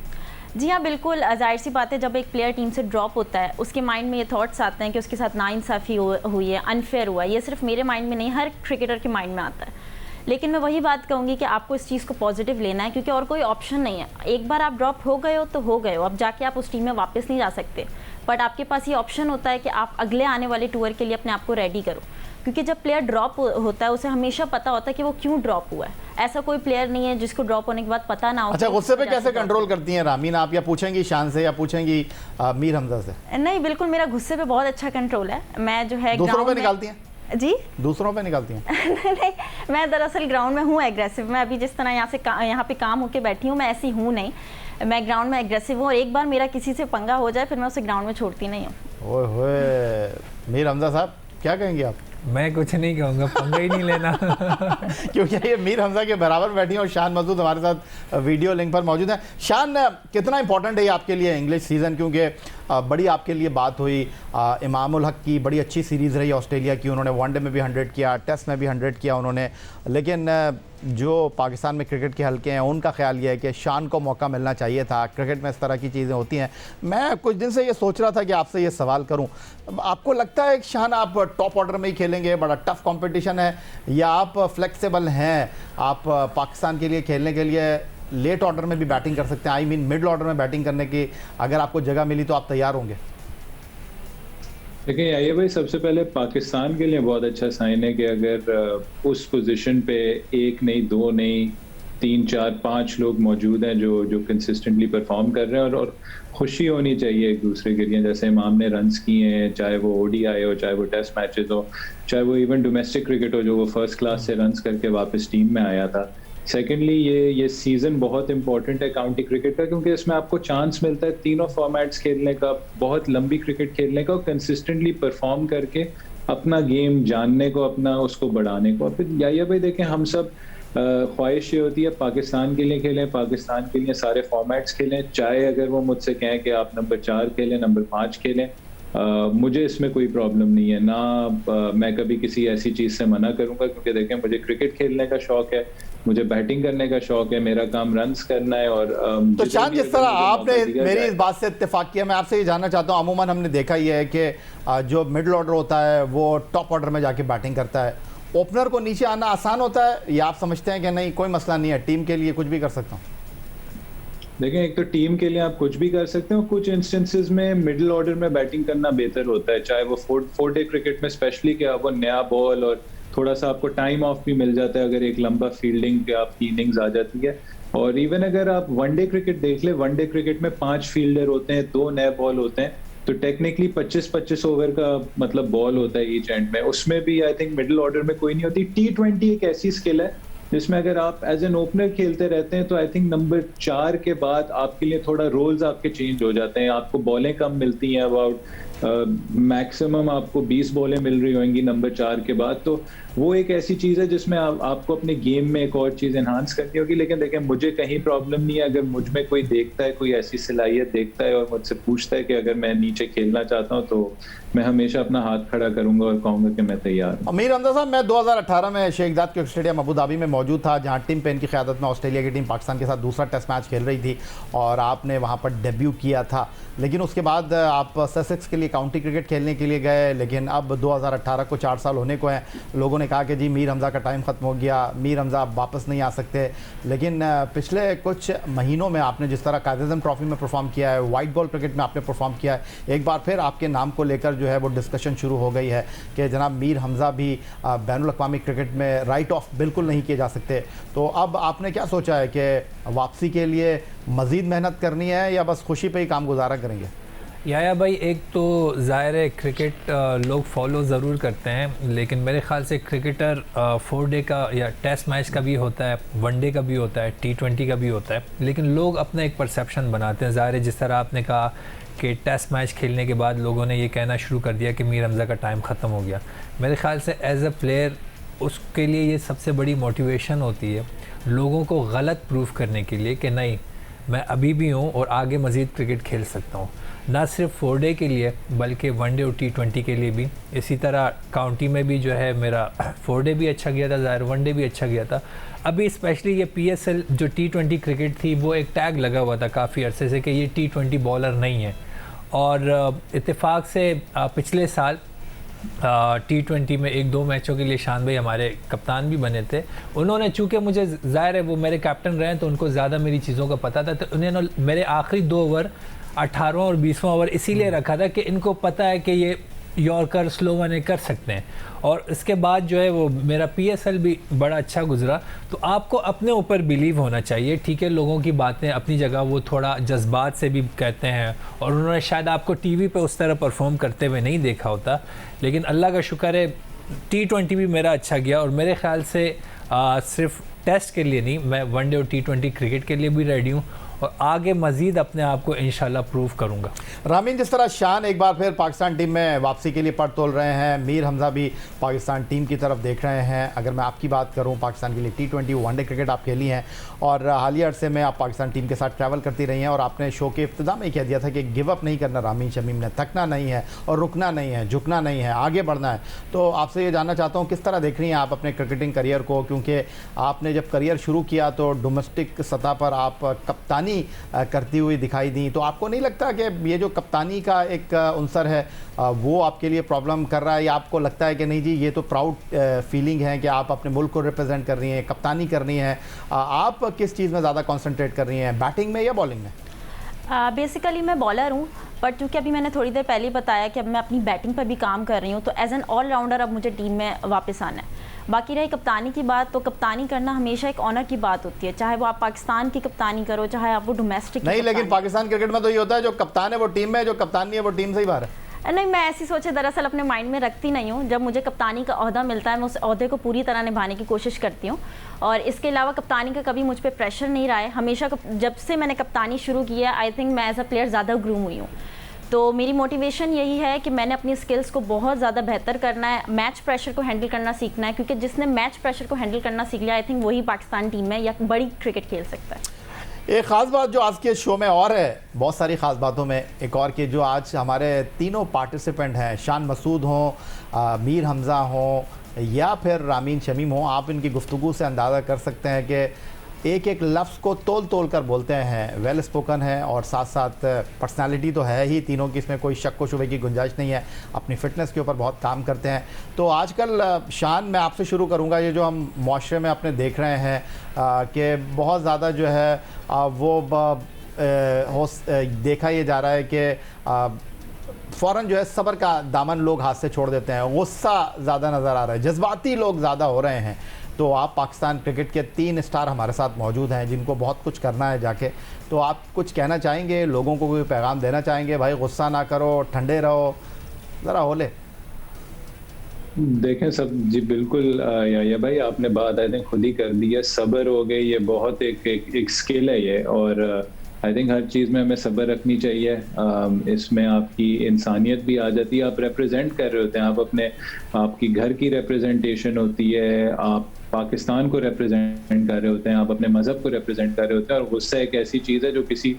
S4: जी हाँ बिल्कुल, ज़ाहिर सी बात है, जब एक प्लेयर टीम से ड्रॉप होता है उसके माइंड में ये थॉट्स आते हैं कि उसके साथ नाइंसाफ़ी हुई है, अनफेयर हुआ है। ये सिर्फ मेरे माइंड में नहीं, हर क्रिकेटर के माइंड में आता है। लेकिन मैं वही बात कहूँगी कि आपको इस चीज़ को पॉजिटिव लेना है, क्योंकि और कोई ऑप्शन नहीं है। एक बार आप ड्रॉप हो गए हो तो हो गए हो, अब जाके आप उस टीम में वापस नहीं जा सकते। बट आपके पास ये ऑप्शन होता है कि आप अगले आने वाले टूर के लिए अपने आप को रेडी करो, क्योंकि जब प्लेयर ड्रॉप होता है उसे हमेशा पता होता है कि वो क्यों ड्रॉप हुआ है। ऐसा कोई प्लेयर नहीं है जिसको ड्रॉप होने के बाद पता ना हो।
S1: अच्छा, गुस्से पे कैसे कंट्रोल करती हैं रामीन आप? या पूछेंगी शान से या पूछेंगी मीर हमजा से?
S4: नहीं बिल्कुल, मेरा गुस्से पे बहुत अच्छा कंट्रोल है। मैं जो है
S1: दूसरों पे निकालती हैं?
S4: जी,
S1: दूसरों पे निकालती हैं?
S4: नहीं, मैं दरअसल ग्राउंड में हूँ एग्रेसिव। मैं अभी जिस तरह यहाँ पे काम होके बैठी हूँ, मैं ऐसी हूँ नहीं। मैं ग्राउंड में एग्रेसिव हूँ और एक बार मेरा किसी से पंगा हो जाए फिर मैं उसे ग्राउंड में छोड़ती नहीं हूँ।
S1: ओए होए, मीर हमजा साहब क्या कहेंगे आप?
S3: मैं कुछ नहीं कहूँगा, पंगा ही नहीं लेना।
S1: क्योंकि ये मीर हमजा के बराबर बैठी हैं और शान मसूद हमारे साथ वीडियो लिंक पर मौजूद है। शान, कितना इंपॉर्टेंट है ये आपके लिए इंग्लिश सीज़न? क्योंकि बड़ी आपके लिए बात हुई, इमाम उल हक की बड़ी अच्छी सीरीज़ रही ऑस्ट्रेलिया की, उन्होंने वनडे में भी 100 किया, टेस्ट में भी 100 किया उन्होंने, लेकिन जो पाकिस्तान में क्रिकेट के हल्के हैं उनका ख्याल ये है कि शान को मौका मिलना चाहिए था। क्रिकेट में इस तरह की चीज़ें होती हैं। मैं कुछ दिन से ये सोच रहा था कि आपसे ये सवाल करूं, आपको लगता है कि शान आप टॉप ऑर्डर में ही खेलेंगे, बड़ा टफ कंपटीशन है, या आप फ्लेक्सिबल हैं, आप पाकिस्तान के लिए खेलने के लिए लेट ऑर्डर में भी बैटिंग कर सकते हैं? आई मीन मिडल ऑर्डर में बैटिंग करने की अगर आपको जगह मिली तो आप तैयार होंगे?
S2: देखिए ये भाई, सबसे पहले पाकिस्तान के लिए बहुत अच्छा साइन है कि अगर उस पोजीशन पे 1 नहीं 2 नहीं 3 4 5 लोग मौजूद हैं जो कंसिस्टेंटली परफॉर्म कर रहे हैं, और खुशी होनी चाहिए एक दूसरे के लिए। जैसे इमाम ने रन्स किए हैं, चाहे वो ODI हो, चाहे वो टेस्ट मैचेस हो, चाहे वो इवन डोमेस्टिक क्रिकेट हो, जो वो फर्स्ट क्लास से रन्स करके वापस टीम में आया था। सेकेंडली ये सीज़न बहुत इंपॉर्टेंट है काउंटी क्रिकेट का, क्योंकि इसमें आपको चांस मिलता है तीनों फॉर्मेट्स खेलने का, बहुत लंबी क्रिकेट खेलने का, और कंसिस्टेंटली परफॉर्म करके अपना गेम जानने को, अपना उसको बढ़ाने को। फिर या भाई देखें, हम सब ख्वाहिश ये होती है पाकिस्तान के लिए खेलें, पाकिस्तान के लिए सारे फॉर्मेट्स खेलें, चाहे अगर वो मुझसे कहें कि आप नंबर 4 खेलें, नंबर 5 खेलें, मुझे इसमें कोई प्रॉब्लम नहीं है ना। मैं कभी किसी ऐसी चीज़ से मना करूंगा, क्योंकि देखें मुझे क्रिकेट खेलने का शौक है, मुझे बैटिंग करने का शौक है, मेरा काम रन्स करना है। और
S1: तो शान, जिस तरह आपने मेरी इस बात से इत्तेफाक किया, मैं आपसे ये जानना चाहता हूँ, अमूमन हमने देखा ही है कि जो मिडिल ऑर्डर होता है वो टॉप ऑर्डर में जाके बैटिंग करता है। ओपनर को नीचे आना आसान होता है या आप समझते हैं कि नहीं कोई मसला नहीं है, टीम के लिए कुछ भी कर सकता हूँ?
S2: देखें, एक तो टीम के लिए आप कुछ भी कर सकते हो, कुछ इंस्टेंसेस में मिडिल ऑर्डर में बैटिंग करना बेहतर होता है, चाहे वो 4-डे क्रिकेट में स्पेशली कि आपको नया बॉल और थोड़ा सा आपको टाइम ऑफ भी मिल जाता है अगर एक लंबा फील्डिंग पे आपकी इनिंग्स आ जाती है। और इवन अगर आप वनडे क्रिकेट देख ले, वनडे क्रिकेट में 5 फील्डर होते हैं, 2 नए बॉल होते हैं, तो टेक्निकली 25-25 ओवर का मतलब बॉल होता है ईच एंड में, उसमें भी आई थिंक मिडिल ऑर्डर में कोई नहीं होती। T20 एक ऐसी स्किल है जिसमें अगर आप एज एन ओपनर खेलते रहते हैं तो आई थिंक नंबर 4 के बाद आपके लिए थोड़ा रोल्स आपके चेंज हो जाते हैं, आपको बॉलें कम मिलती हैं, अबाउट मैक्सिमम आपको 20 बॉलें मिल रही होंगी नंबर 4 के बाद। तो वो एक ऐसी चीज़ है जिसमें आपको अपने गेम में एक और चीज़ एनहांस करनी होगी। लेकिन देखें, मुझे कहीं प्रॉब्लम नहीं है अगर मुझ में कोई देखता है, कोई ऐसी सलाहियत देखता है और मुझसे पूछता है कि अगर मैं नीचे खेलना चाहता हूँ, तो मैं हमेशा अपना हाथ खड़ा करूंगा और कहूंगा कि मैं तैयार हूं।
S1: मीर हमजा साहब, मैं 2018 में शेख जाद क्रिकेट स्टेडियम अबू धाबी में मौजूद था, जहां टिम पेन की क़यादत में ऑस्ट्रेलिया की टीम पाकिस्तान के साथ दूसरा टेस्ट मैच खेल रही थी और आपने वहां पर डेब्यू किया था। लेकिन उसके बाद आप ससेक्स के लिए काउंटी क्रिकेट खेलने के लिए गए, लेकिन अब 2018 को 4 साल होने को हैं। लोगों ने कहा कि जी मीर हमज़ा का टाइम ख़त्म हो गया, मीर हमज़ा अब वापस नहीं आ सकते। लेकिन पिछले कुछ महीनों में आपने जिस तरह कायद-ए-आज़म ट्रॉफी में परफॉर्म किया है, वाइट बॉल क्रिकेट में आपने परफॉर्म किया है, एक बार फिर आपके नाम को लेकर जो है वो डिस्कशन शुरू हो गई है कि जनाब मीर हमज़ा भी बैनुल-अक़वामी क्रिकेट में राइट ऑफ बिल्कुल नहीं किए जा सकते। तो अब आपने क्या सोचा है कि वापसी के लिए मज़ीद मेहनत करनी है या बस खुशी पे ही काम गुजारा करेंगे?
S3: याया भाई, एक तो ज़ाहिर है क्रिकेट लोग फॉलो ज़रूर करते हैं, लेकिन मेरे ख़्याल से क्रिकेटर 4 डे का या टेस्ट मैच का भी होता है, 1 डे का भी होता है, T20 का भी होता है, लेकिन लोग अपना एक परसेप्शन बनाते हैं। ज़ाहिर है जिस तरह आपने कहा कि टेस्ट मैच खेलने के बाद लोगों ने ये कहना शुरू कर दिया कि मीर हमज़ा का टाइम ख़त्म हो गया। मेरे ख़्याल से एज़ अ प्लेयर उसके लिए ये सबसे बड़ी मोटिवेशन होती है, लोगों को गलत प्रूफ करने के लिए कि नहीं, मैं अभी भी हूँ और आगे मज़ीद क्रिकेट खेल सकता हूँ। ना सिर्फ 4 डे के लिए बल्कि 1 डे और T20 के लिए भी। इसी तरह काउंटी में भी जो है मेरा 4 डे भी अच्छा गया था, ज़ाहिर 1 डे भी अच्छा गया था। अभी स्पेशली ये PSL जो T20 क्रिकेट थी वो एक टैग लगा हुआ था काफ़ी अरसे से कि ये T20 बॉलर नहीं है। और इत्तेफाक से पिछले साल T20 में 1-2 मैचों के लिए शान भाई हमारे कप्तान भी बने थे। उन्होंने, चूँकि मुझे ज़ाहिर है वो मेरे कैप्टन रहे हैं तो उनको ज़्यादा मेरी चीज़ों का पता था, तो उन्होंने मेरे आखिरी 2 ओवर 18वां और 20वां ओवर इसीलिए रखा था कि इनको पता है कि ये यॉर्कर स्लो वन कर सकते हैं। और इसके बाद जो है वो मेरा PSL भी बड़ा अच्छा गुजरा। तो आपको अपने ऊपर बिलीव होना चाहिए। ठीक है, लोगों की बातें अपनी जगह, वो थोड़ा जज्बात से भी कहते हैं और उन्होंने शायद आपको टीवी पे उस तरह परफॉर्म करते हुए नहीं देखा होता, लेकिन अल्लाह का शुक्र है T20 भी मेरा अच्छा गया। और मेरे ख्याल से सिर्फ टेस्ट के लिए नहीं, मैं 1 डे और T20 क्रिकेट के लिए भी रेडी हूँ और आगे मज़ीद अपने आप को इंशाल्लाह प्रूव करूँगा।
S1: रामीन, जिस तरह शान एक बार फिर पाकिस्तान टीम में वापसी के लिए पड़ तोल रहे हैं, मीर हमज़ा भी पाकिस्तान टीम की तरफ देख रहे हैं। अगर मैं आपकी बात करूं, पाकिस्तान के लिए T20 1 डे क्रिकेट आप खेली हैं और हालिया अरसे में आप पाकिस्तान टीम के साथ ट्रैवल करती रही हैं और आपने शो के इब्तिदा में कह दिया था कि गिव अप नहीं करना रामीन शमीम ने, थकना नहीं है और रुकना नहीं है, झुकना नहीं है, आगे बढ़ना है। तो आपसे ये जानना चाहता हूँ किस तरह देख रही हैं आप अपने क्रिकेटिंग करियर को, क्योंकि आपने जब करियर शुरू किया तो डोमेस्टिक सतह पर आप कप्तानी करती हुई दिखाई दी। तो आपको नहीं लगता कि ये जो कप्तानी का एक अंसर है वो आपके लिए प्रॉब्लम कर रहा है, या आपको लगता है कि नहीं जी ये तो प्राउड फीलिंग है कि आप अपने मुल्क को रिप्रेजेंट कर रही हैं, कप्तानी कर रही हैं? आप किस चीज़ में ज़्यादा कॉन्सेंट्रेट कर रही हैं, बैटिंग में या बॉलिंग में?
S4: बेसिकली मैं बॉलर हूँ, बट क्योंकि अभी मैंने थोड़ी देर पहले बताया कि अब मैं अपनी बैटिंग पर भी काम कर रही हूँ, तो एज एन ऑलराउंडर अब मुझे टीम में वापस आना है। बाकी रही कप्तानी की बात, तो कप्तानी करना हमेशा एक ऑनर की बात होती है, चाहे वो आप पाकिस्तान की कप्तानी करो, चाहे आप वो डोमेस्टिक
S1: नहीं। लेकिन पाकिस्तान क्रिकेट में तो ये होता है जो कप्तान है वो टीम में, जो कप्तान नहीं है वो टीम से ही बाहर है।
S4: नहीं, मैं ऐसी सोचे दरअसल अपने माइंड में रखती नहीं हूँ। जब मुझे कप्तानी का ओहदा मिलता है मैं उस ओहदे को पूरी तरह निभाने की कोशिश करती हूँ, और इसके अलावा कप्तानी का कभी मुझ पर प्रेशर नहीं रहा है। हमेशा जब से मैंने कप्तानी शुरू की है, आई थिंक मैं एज अ प्लेयर ज़्यादा ग्रूम हुई हूँ। तो मेरी मोटिवेशन यही है कि मैंने अपनी स्किल्स को बहुत ज़्यादा बेहतर करना है, मैच प्रेशर को हैंडल करना सीखना है, क्योंकि जिसने मैच प्रेशर को हैंडल करना सीख लिया, आई थिंक वही पाकिस्तान टीम में या बड़ी क्रिकेट खेल सकता है।
S1: एक ख़ास बात जो आज के शो में और है, बहुत सारी ख़ास बातों में एक और कि जो आज हमारे तीनों पार्टिसिपेंट हैं, शान मसूद हों, मीर हमज़ा हों या फिर रामीन शमीम हों, आप इनकी गुफ्तगू से अंदाज़ा कर सकते हैं कि एक एक लफ्ज़ को तोल तोल कर बोलते हैं, वेल स्पोकन है और साथ साथ पर्सनालिटी तो है ही तीनों की, इसमें कोई शक व शुबे की गुंजाइश नहीं है। अपनी फ़िटनेस के ऊपर बहुत काम करते हैं। तो आजकल शान, मैं आपसे शुरू करूंगा, ये जो हम माशरे में अपने देख रहे हैं कि बहुत ज़्यादा जो है देखा ये जा रहा है कि फ़ौरन जो है सब्र का दामन लोग हाथ से छोड़ देते हैं, गुस्सा ज़्यादा नज़र आ रहा है, जज्बाती लोग ज़्यादा हो रहे हैं। तो आप पाकिस्तान क्रिकेट के 3 स्टार हमारे साथ मौजूद हैं जिनको बहुत कुछ करना है जाके, तो आप कुछ कहना चाहेंगे, लोगों को कोई पैगाम देना चाहेंगे? भाई गुस्सा ना करो, ठंडे रहो, ज़रा होले।
S2: देखें सब जी, बिल्कुल या भाई आपने बात आई थिंक खुद ही कर दी है। सब्र हो गई, ये बहुत एक स्किल है ये, और आई थिंक हर चीज़ में हमें सब्र रखनी चाहिए। इसमें आपकी इंसानियत भी आ जाती है, आप रिप्रेजेंट कर रहे होते हैं, आप अपने आपकी घर की रिप्रेजेंटेशन होती है, आप पाकिस्तान को रिप्रेजेंट कर रहे होते हैं, आप अपने मज़हब को रिप्रेजेंट कर रहे होते हैं। और गुस्सा एक ऐसी चीज़ है जो किसी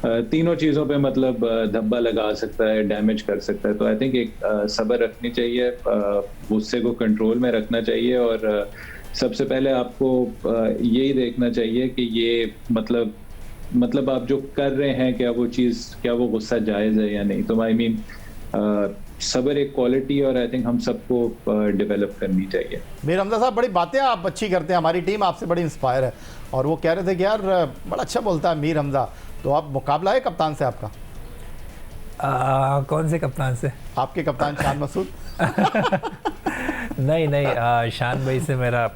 S2: तीनों चीज़ों पे मतलब धब्बा लगा सकता है, डैमेज कर सकता है। तो आई थिंक एक सब्र रखनी चाहिए, गुस्से को कंट्रोल में रखना चाहिए, और सबसे पहले आपको यही देखना चाहिए कि ये मतलब आप जो कर रहे हैं क्या वो चीज़, क्या वो गुस्सा जायज़ है या नहीं। तो आई मीन सब्र एक क्वालिटी और आई थिंक हम सबको डेवलप करनी चाहिए।
S1: मीर हमजा साहब, बड़ी बातें आप अच्छी करते हैं, हमारी टीम आपसे बड़ी इंस्पायर है। और वो कह रहे थे कि यार बड़ा अच्छा बोलता है मीर हमजा, तो आप मुकाबला है कप्तान से आपका?
S3: कौन से कप्तान से?
S1: आपके कप्तान शान मसूद।
S3: नहीं, शान भाई से मेरा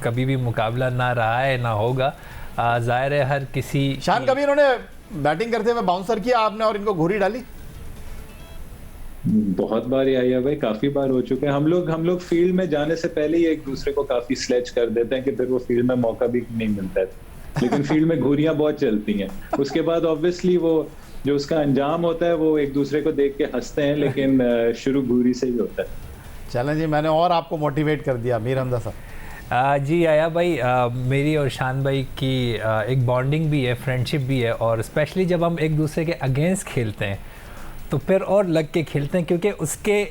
S3: कभी भी मुकाबला ना रहा है ना होगा। जाहिर है हर किसी
S1: शान, कभी इन्होंने बैटिंग करते हुए बाउंसर किया आपने और इनको घूरी डाली?
S2: बहुत बार आया भाई, काफी बार हो चुके हैं। हम लोग फील्ड में जाने से पहले ही एक दूसरे को काफी स्लेच कर देते हैं कि फिर वो फील्ड में मौका भी नहीं मिलता है। लेकिन फील्ड में घूरियां बहुत चलती हैं। उसके बाद ऑब्वियसली वो जो उसका अंजाम होता है वो एक दूसरे को देख के हंसते हैं, लेकिन शुरू घूरी से ही होता है।
S1: चलें जी, मैंने और आपको मोटिवेट कर दिया मीर हमजा साहब।
S3: जी आया भाई, मेरी और शान भाई की एक बॉन्डिंग भी है, फ्रेंडशिप भी है, और स्पेशली जब हम एक दूसरे के अगेंस्ट खेलते हैं तो फिर और लग के खेलते हैं, क्योंकि उसके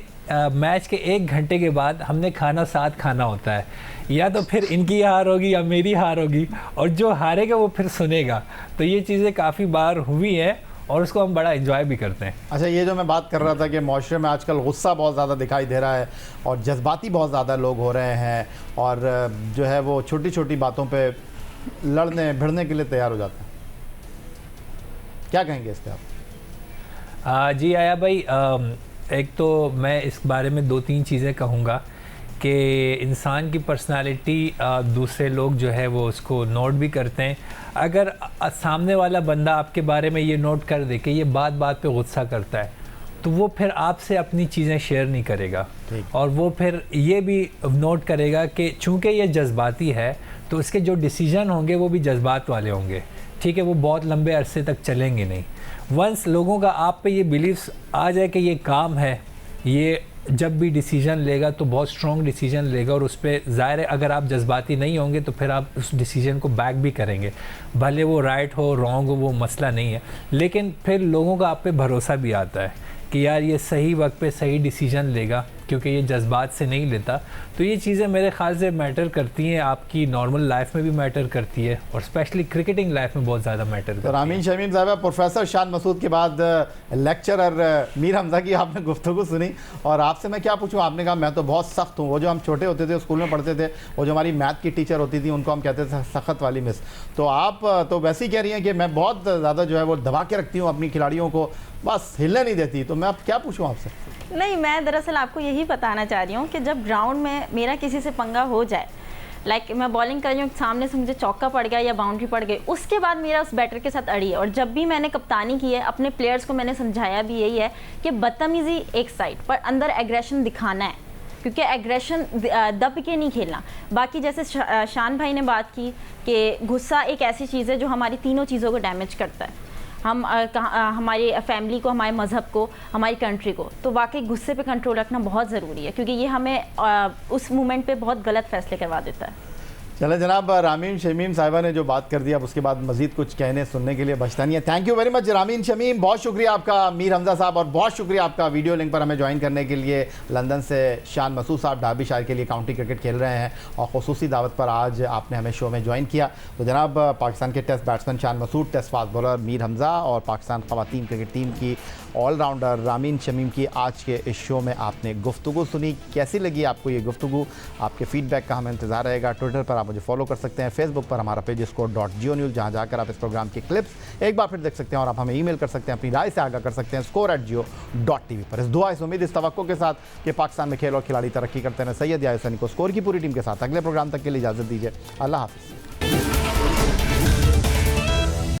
S3: मैच के 1 घंटे के बाद हमने खाना साथ खाना होता है। या तो फिर इनकी हार होगी या मेरी हार होगी, और जो हारेगा वो फिर सुनेगा। तो ये चीज़ें काफ़ी बार हुई हैं और उसको हम बड़ा एंजॉय भी करते हैं।
S1: अच्छा, ये जो मैं बात कर रहा था कि माशरे में आजकल गुस्सा बहुत ज़्यादा दिखाई दे रहा है और जज्बाती बहुत ज़्यादा लोग हो रहे हैं, और जो है वो छोटी छोटी बातों पे लड़ने भिड़ने के लिए तैयार हो जाते हैं, क्या कहेंगे इस पर आप?
S3: जी आया भाई, एक तो मैं इस बारे में 2-3 चीज़ें कहूँगा कि इंसान की पर्सनालिटी दूसरे लोग जो है वो उसको नोट भी करते हैं। अगर सामने वाला बंदा आपके बारे में ये नोट कर दे कि ये बात बात पे गुस्सा करता है, तो वो फिर आपसे अपनी चीज़ें शेयर नहीं करेगा, और वो फिर ये भी नोट करेगा कि चूँकि ये जज्बाती है तो इसके जो डिसीजन होंगे वो भी जज्बात वाले होंगे, ठीक है, वो बहुत लंबे अरसे तक चलेंगे नहीं। वंस लोगों का आप पे ये बिलीव्स आ जाए कि ये काम है, ये जब भी डिसीजन लेगा तो बहुत स्ट्रॉन्ग डिसीजन लेगा, और उस पर ज़ाहिर है अगर आप जज्बाती नहीं होंगे तो फिर आप उस डिसीजन को बैक भी करेंगे, भले वो राइट हो रॉन्ग हो वो मसला नहीं है, लेकिन फिर लोगों का आप पे भरोसा भी आता है कि यार ये सही वक्त पे सही डिसीजन लेगा, क्योंकि ये जज्बात से नहीं लेता। तो ये चीज़ें मेरे ख्याल से मैटर करती हैं, आपकी नॉर्मल लाइफ में भी मैटर करती है, और स्पेशली क्रिकेटिंग लाइफ में बहुत ज़्यादा मैटर करती है।
S1: तो रामीन शमीम साहब, प्रोफेसर शान मसूद के बाद लेक्चरर मीर हमजा की आपने गुफ्तगू सुनी, और आपसे मैं क्या पूछूं, आपने कहा मैं तो बहुत सख्त हूं। वो जो हम छोटे होते थे स्कूल में पढ़ते थे, वो जो हमारी मैथ की टीचर होती थी उनको हम कहते थे सख्त वाली मिस, तो आप तो वैसे ही कह रही हैं कि मैं बहुत ज़्यादा जो है वो दबा के रखती हूँ अपनी खिलाड़ियों को, बस हिलने नहीं देती। तो मैं अब क्या पूछूं आपसे?
S4: नहीं, मैं दरअसल आपको यही बताना चाह रही हूँ कि जब ग्राउंड में मेरा किसी से पंगा हो जाए, लाइक मैं बॉलिंग कर रही हूँ, सामने से मुझे चौका पड़ गया या बाउंड्री पड़ गई, उसके बाद मेरा उस बैटर के साथ अड़ी है। और जब भी मैंने कप्तानी की है, अपने प्लेयर्स को मैंने समझाया भी यही है कि बदतमीज़ी एक साइड पर, अंदर एग्रेशन दिखाना है, क्योंकि एग्रेशन दब के नहीं खेलना। बाकी जैसे शान भाई ने बात की कि गुस्सा एक ऐसी चीज़ है जो हमारी तीनों चीज़ों को डैमेज करता है, हम हमारी फैमिली को, हमारे मज़हब को, हमारी कंट्री को। तो वाकई गुस्से पे कंट्रोल रखना बहुत ज़रूरी है, क्योंकि ये हमें उस मोमेंट पे बहुत गलत फैसले करवा देता है।
S1: चले जनाब, रामीन शमीम साहिबा ने जो बात कर दिया, अब उसके बाद मजीद कुछ कहने सुनने के लिए बचता नहीं है। Thank you very much Ramin Shamim, बहुत शुक्रिया आपका मीर हमजा साहब, और बहुत शुक्रिया आपका वीडियो लिंक पर हमें ज्वाइन करने के लिए। लंदन से शान मसूद साहब डार्बीशायर के लिए काउंटी क्रिकेट खेल रहे हैं, और खुसूसी दावत पर आज आपने हमें शो में ज्वाइन किया। तो जनाब, पाकिस्तान के test batsman Shan Masood, test fast bowler Mir Hamza, और पाकिस्तान ख़वातीन क्रिकेट टीम की ऑलराउंडर रामीन शमीम की आज के इस शो में आपने गुफ्तगू सुनी। कैसी लगी आपको ये गुफ्तगू? आपके फीडबैक का हमें इंतज़ार रहेगा। ट्विटर पर आप मुझे फॉलो कर सकते हैं, फेसबुक पर हमारा पेज score.geo न्यूज़, जहाँ जाकर आप इस प्रोग्राम की क्लिप्स एक बार फिर देख सकते हैं, और आप हमें ईमेल कर सकते हैं, अपनी राय से आगाह कर सकते हैं score@geo.tv पर। इस दुआ, इस उम्मीद, इस तवक्को के साथ कि पाकिस्तान में खेल और खिलाड़ी तरक्की करते हैं, सैयद यासनी को स्कोर की पूरी टीम के साथ अगले प्रोग्राम तक के लिए इजाज़त दीजिए। अल्लाह हाफ़िज़।